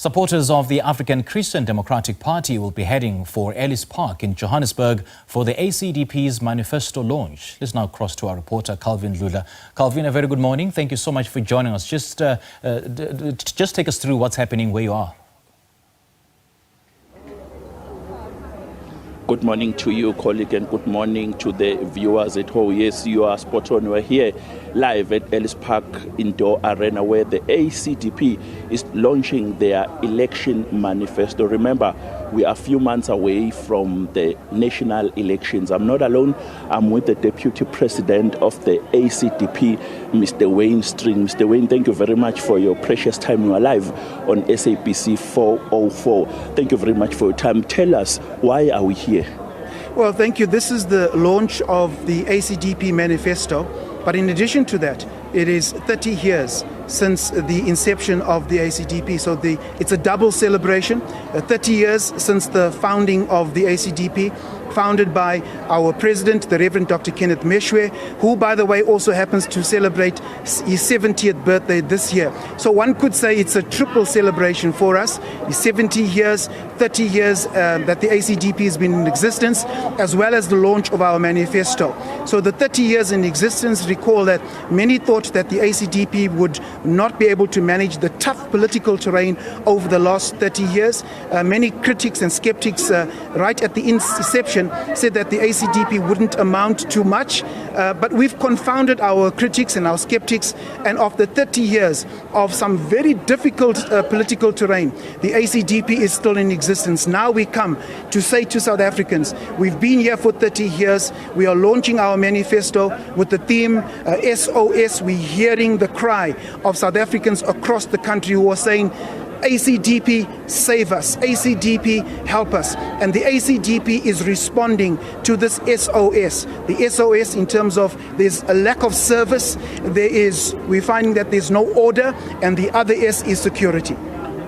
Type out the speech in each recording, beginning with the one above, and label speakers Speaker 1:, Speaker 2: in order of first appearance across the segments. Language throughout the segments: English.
Speaker 1: Supporters of the African Christian Democratic Party will be heading for Ellis Park in Johannesburg for the ACDP's Manifesto launch. Let's now cross to our reporter, Calvin Lula. Calvin, a very good morning. Thank you so much for joining us. Just take us through what's happening where you are.
Speaker 2: Good morning to you, colleague, and good morning to the viewers at home. Yes, you are spot on. We're here live at Ellis Park Indoor Arena where the ACDP is launching their election manifesto. Remember, we are a few months away from the national elections. I'm not alone. I'm with the Deputy President of the ACDP, Mr. Wayne Thring. Mr. Wayne, thank you very much for your precious time. You are live on SABC 404. Thank you very much for your time. Tell us, why are we here?
Speaker 3: Well, thank you. This is the launch of the ACDP Manifesto. But in addition to that, it is 30 years since the inception of the ACDP. So it's a double celebration. 30 years since the founding of the ACDP, founded by our president, the Reverend Dr. Kenneth Meshwe, who, by the way, also happens to celebrate his 70th birthday this year. So one could say it's a triple celebration for us. 70 years, 30 years that the ACDP has been in existence, as well as the launch of our manifesto. So the 30 years in existence, recall that many thought that the ACDP would not be able to manage the tough political terrain over the last 30 years. Many critics and skeptics right at the inception said that the ACDP wouldn't amount to much, but we've confounded our critics and our skeptics, and after 30 years of some very difficult political terrain, the ACDP is still in existence. Now we come to say to South Africans, we've been here for 30 years, we are launching our manifesto with the theme S.O.S. We're hearing the cry of South Africans across the country who are saying, ACDP, save us. ACDP, help us. And the ACDP is responding to this SOS. The SOS in terms of there's a lack of service, we're finding that there's no order, and the other S is security.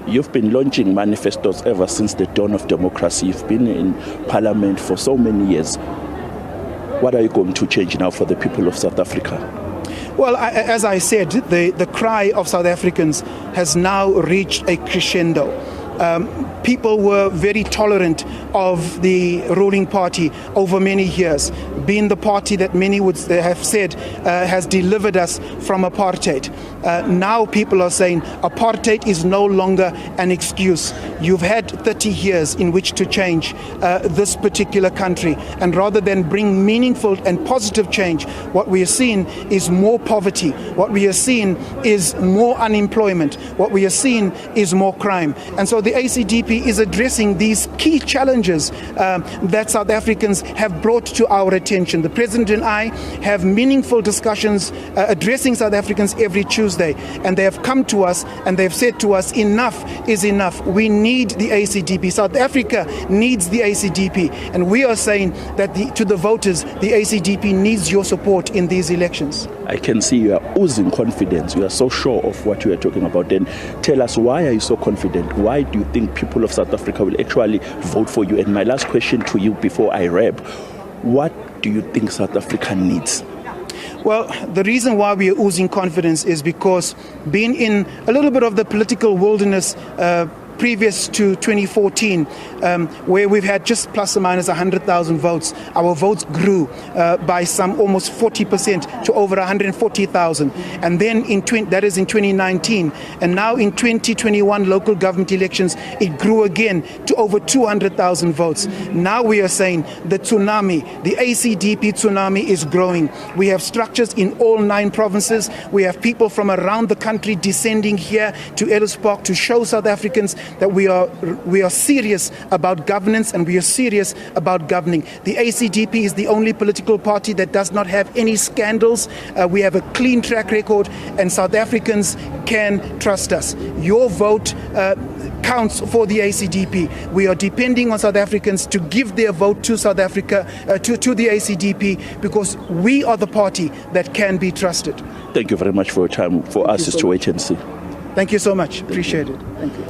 Speaker 2: You've been launching manifestos ever since the dawn of democracy. You've been in parliament for so many years. What are you going to change now for the people of South Africa?
Speaker 3: Well, as I said, the cry of South Africans has now reached a crescendo. People were very tolerant of the ruling party over many years, being the party that many would have said has delivered us from apartheid. Now people are saying apartheid is no longer an excuse. You've had 30 years in which to change this particular country, and rather than bring meaningful and positive change, what we are seeing is more poverty. What we are seeing is more unemployment. What we are seeing is more crime. And so the ACDP is addressing these key challenges that South Africans have brought to our attention. The President and I have meaningful discussions addressing South Africans every Tuesday, and they have come to us and they've said to us, enough is enough. We need the ACDP. South Africa needs the ACDP, and we are saying that to the voters, the ACDP needs your support in these elections.
Speaker 2: I can see you are oozing confidence. You are so sure of what you are talking about. Then tell us, why are you so confident? Why do you think people of South Africa will actually vote for you? And my last question to you before I wrap, what do you think South Africa needs?
Speaker 3: Well, the reason why we are oozing confidence is because being in a little bit of the political wilderness previous to 2014, where we've had just plus or minus 100,000 votes. Our votes grew by some almost 40% to over 140,000. And then that is in 2019. And now in 2021 local government elections, it grew again to over 200,000 votes. Now we are saying the tsunami, the ACDP tsunami is growing. We have structures in all 9 provinces. We have people from around the country descending here to Ellis Park to show South Africans that we are serious about governance, and we are serious about governing. The ACDP is the only political party that does not have any scandals. We have a clean track record, and South Africans can trust us. Your vote counts for the ACDP. We are depending on South Africans to give their vote to South Africa, to the ACDP, because we are the party that can be trusted.
Speaker 2: Thank you very much for your time. For us, is to wait and see.
Speaker 3: Thank you so much. Appreciate it. Thank you.